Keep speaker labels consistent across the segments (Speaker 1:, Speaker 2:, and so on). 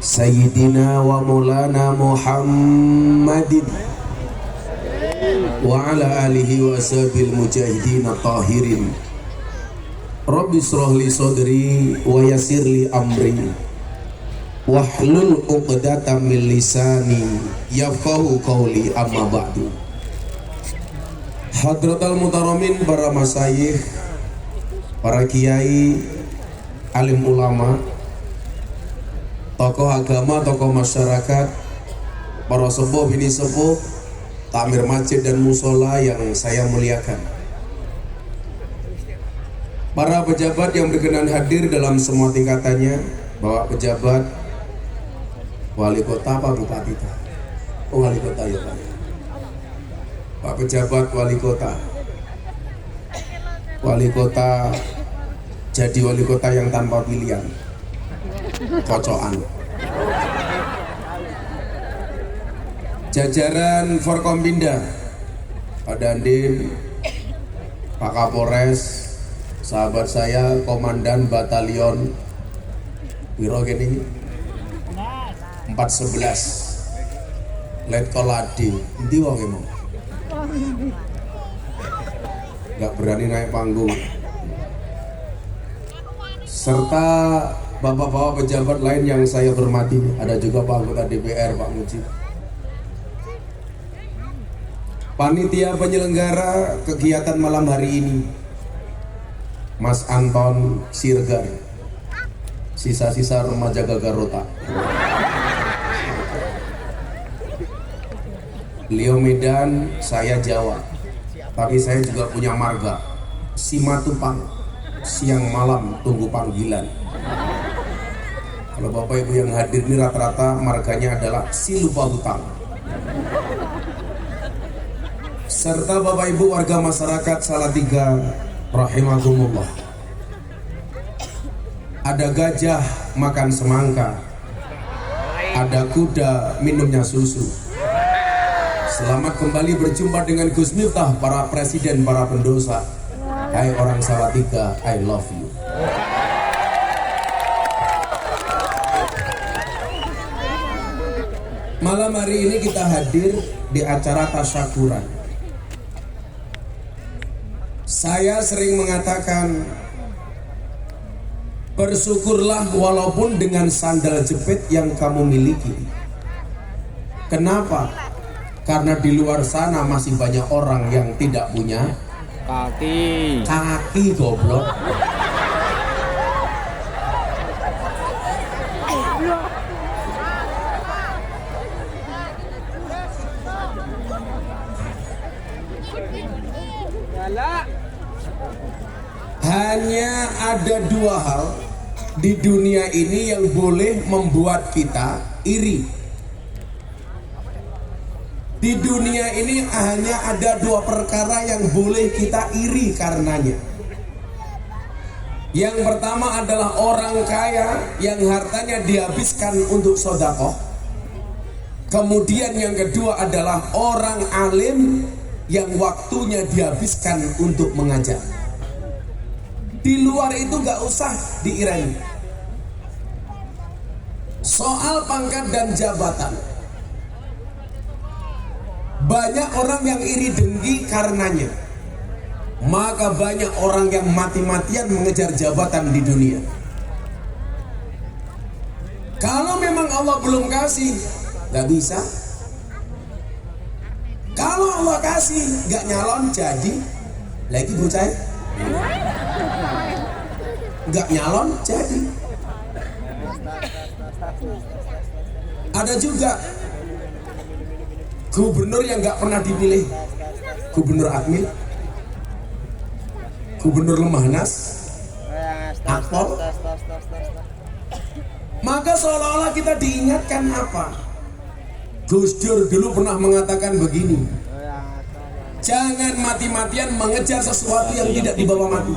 Speaker 1: Sayyidina wa maulana Muhammadin wa ala alihi wa ashabil mujahidin tahirin. Rabbi shrah li sadri wa yassir li amri wahlul 'uqdatam min lisani yafqahu qawli, amma ba'du. Hadratal mutaramin, para masyayikh, para kiai, alim ulama, tokoh agama, tokoh masyarakat, para sepuh bini sepuh, takmir masjid dan musola yang saya muliakan, para pejabat yang berkenan hadir dalam semua tingkatannya, bapak pejabat, wali kota, pak bupati, wali kota ya pak, pak pejabat, wali kota jadi wali kota yang tanpa pilihan, kocokan. Jajaran Forkompinda, Pak Dandim, Pak Kapolres, sahabat saya Komandan Batalion Biro gini 411 Letkol Adi, endi wong emang nggak berani naik panggung, serta bapak-bapak pejabat lain yang saya hormati. Ada juga Pak Anggota DPR, Pak Mujib, panitia penyelenggara kegiatan malam hari ini, Mas Anton Sirgar, sisa-sisa remaja Gagarota. Beliau Medan, saya Jawa, tapi saya juga punya marga Simatupang, siang malam tunggu panggilan. Kalau bapak ibu yang hadir ini rata-rata marganya adalah Silupa Hutang. Serta bapak ibu warga masyarakat Salatiga rahimakumullah. Ada gajah makan semangka, ada kuda minumnya susu. Selamat kembali berjumpa dengan Gus Miftah, para presiden, para pendosa. Hai orang Salatiga, I love you. Malam hari ini kita hadir di acara tasyakuran. Saya sering mengatakan, bersyukurlah walaupun dengan sandal jepit yang kamu miliki. Kenapa? Karena di luar sana masih banyak orang yang tidak punya kaki goblok. Hanya ada dua hal di dunia ini yang boleh membuat kita iri. Di dunia ini hanya ada dua perkara yang boleh kita iri karenanya. Yang pertama adalah orang kaya yang hartanya dihabiskan untuk sedekah. Kemudian yang kedua adalah orang alim yang waktunya dihabiskan untuk mengajar. Di luar itu gak usah diireni. Soal pangkat dan jabatan, banyak orang yang iri dengki karenanya. Maka banyak orang yang mati-matian mengejar jabatan di dunia. Kalau memang Allah belum kasih, gak bisa. Kalau Allah kasih, gak nyalon jadi lagi bocah, gak nyalon jadi. Ada juga gubernur yang gak pernah dipilih, gubernur Akmil, gubernur Lemhanas, Akpol. Maka seolah-olah kita diingatkan apa? Gus Dur dulu pernah mengatakan begini, jangan mati-matian mengejar sesuatu yang tidak dibawa mati.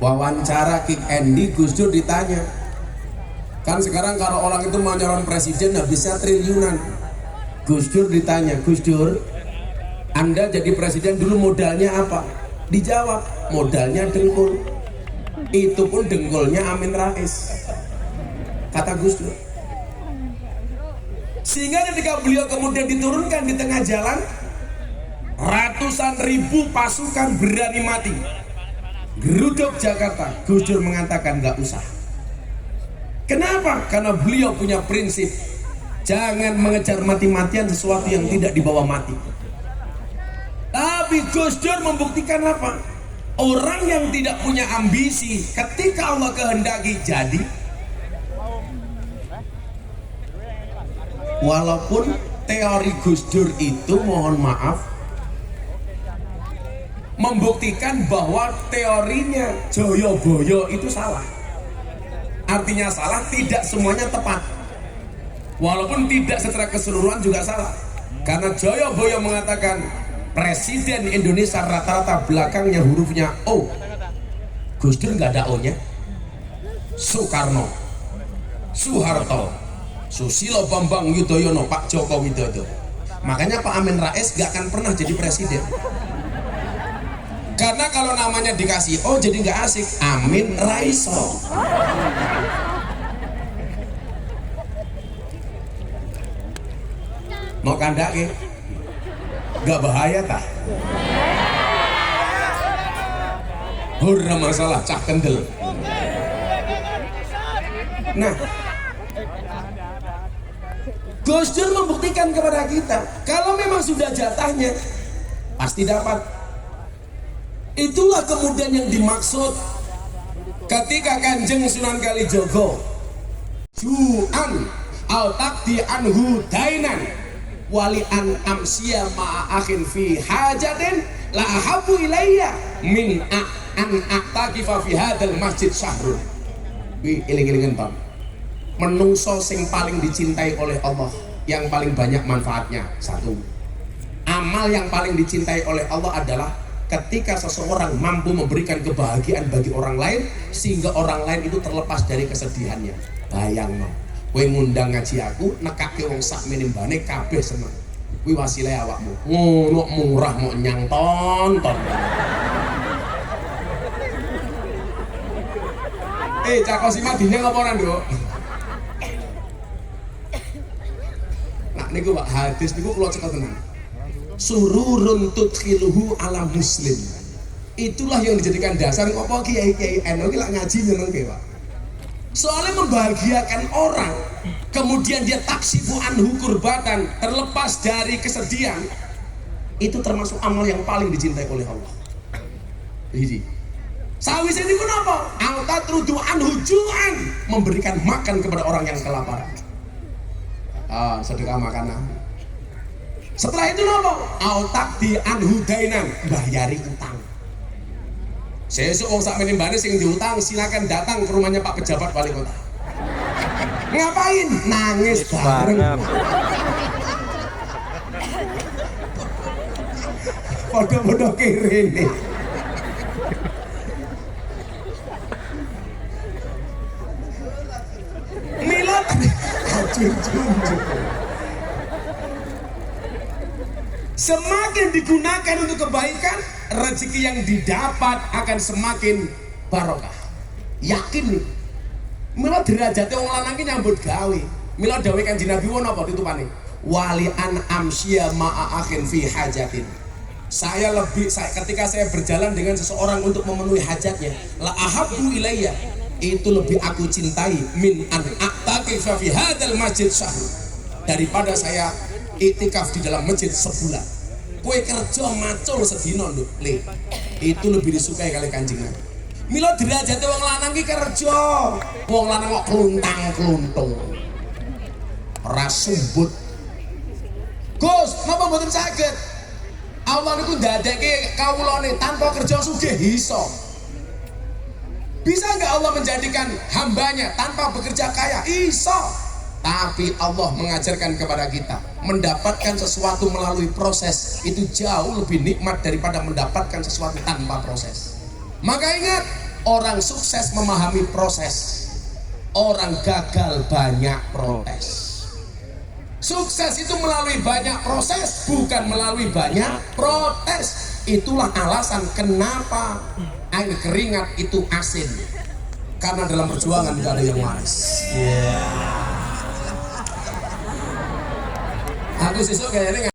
Speaker 1: Wawancara Kick Andy, Gus Dur ditanya, kan sekarang kalau orang itu mau nyalon presiden habisnya triliunan. Gus Dur ditanya, Gus Dur, Anda jadi presiden dulu modalnya apa? Dijawab, modalnya dengkul. Itu pun dengkulnya Amin Rais, kata Gus Dur. Sehingga ketika beliau kemudian diturunkan di tengah jalan, ratusan ribu pasukan berani mati geruduk Jakarta. Gus Dur mengatakan nggak usah. Kenapa? Karena beliau punya prinsip, jangan mengejar mati-matian sesuatu yang tidak dibawa mati. Tapi Gus Dur membuktikan apa? Orang yang tidak punya ambisi, ketika Allah kehendaki jadi. Walaupun teori Gus Dur itu, mohon maaf, membuktikan bahwa teorinya Joyoboyo itu salah. Artinya salah, tidak semuanya tepat. Walaupun tidak secara keseluruhan juga salah. Karena Joyoboyo mengatakan Presiden Indonesia rata-rata belakangnya hurufnya O. Gus Dur nggak ada O-nya. Soekarno, Soeharto, Susilo Bambang Yudhoyono, Pak Joko Widodo. Makanya Pak Amin Rais nggak akan pernah jadi presiden. Karena kalau namanya dikasih O jadi nggak asik. Amin Raiso. Mau kandake? Gak bahaya tah? Hurra masalah cak kendel. Nah, Gus Dur membuktikan kepada kita, kalau memang sudah jatahnya pasti dapat. Itulah kemudian yang dimaksud ketika Kanjeng Sunan Kalijogo Ju'an al-takdi anhu dainan wali an amsia ma'akhin fi hajatin la ahabu ilayya min an aqtaqifa fi hadal masjid syahrul. Wi iling-ilingen Pak. Menungso sing paling dicintai oleh Allah, yang paling banyak manfaatnya satu. Amal yang paling dicintai oleh Allah adalah ketika seseorang mampu memberikan kebahagiaan bagi orang lain sehingga orang lain itu terlepas dari kesedihannya. Bayangno, kowe ngundang ngaji aku, nekake wong sak menimbane kabeh seneng. Kuwi wasilah awakmu. Ngono murah mau nyang tonton. Cakos Madinah apa ora, Nduk? Nah niku Pak, hadis niku kula cekel tenan. Sururun tudkhiluhu ala muslim. Itulah yang dijadikan dasar kok kiai-kiai NU ki lak ngaji nyenengke, Pak. Soalnya membahagiakan orang, kemudian dia taksifu anhu kurbatan, terlepas dari kesedihan, itu termasuk amal yang paling dicintai oleh Allah. Jadi sawise niku napa? Altatrudu anhu ju'an, memberikan makan kepada orang yang kelaparan. Sedekah makanan. Setelah itu napa? Altakdi anhu dainan, bayari utang. Sesuk wong sak menimbane sing diutang silakan datang ke rumahnya Pak pejabat wali kota. Ngapain? Nangis bareng. Podo-podo kirene. Milad ajur-ajur. Semakin digunakan untuk kebaikan, rezeki yang didapat akan semakin barokah. Yakin nih. Mila derajate wong lanang ki nyambut gawe. Mila dawuh Kanjeng Nabi wono apa tutupane? Wali an amsya ma'a akhin fi hajatin. Ketika saya berjalan dengan seseorang untuk memenuhi hajatnya, la ahabbu ilayya, itu lebih aku cintai min an aqtaqifa fi hadzal masjid syahr, daripada saya iktikaf di dalam masjid sebulan. Kue kerja macul sedino lho, Le. Itu lebih disukai kali Kanjeng Nabi. Mila derajate wong lanang ki kerja. Wong lanang kok kluntang-kluntung. Ora sumbut. Gus, napa mboten saged? Allah niku ndadekke kawulane tanpa kerja sugih iso. Bisa nggak Allah menjadikan hambanya tanpa bekerja kaya? Iso. Tapi Allah mengajarkan kepada kita, mendapatkan sesuatu melalui proses itu jauh lebih nikmat daripada mendapatkan sesuatu tanpa proses. Maka ingat, orang sukses memahami proses, orang gagal banyak protes. Sukses itu melalui banyak proses, bukan melalui banyak protes. Itulah alasan kenapa air keringat itu asin, karena dalam perjuangan gak ada yang manis. Aku sesuk kayaknya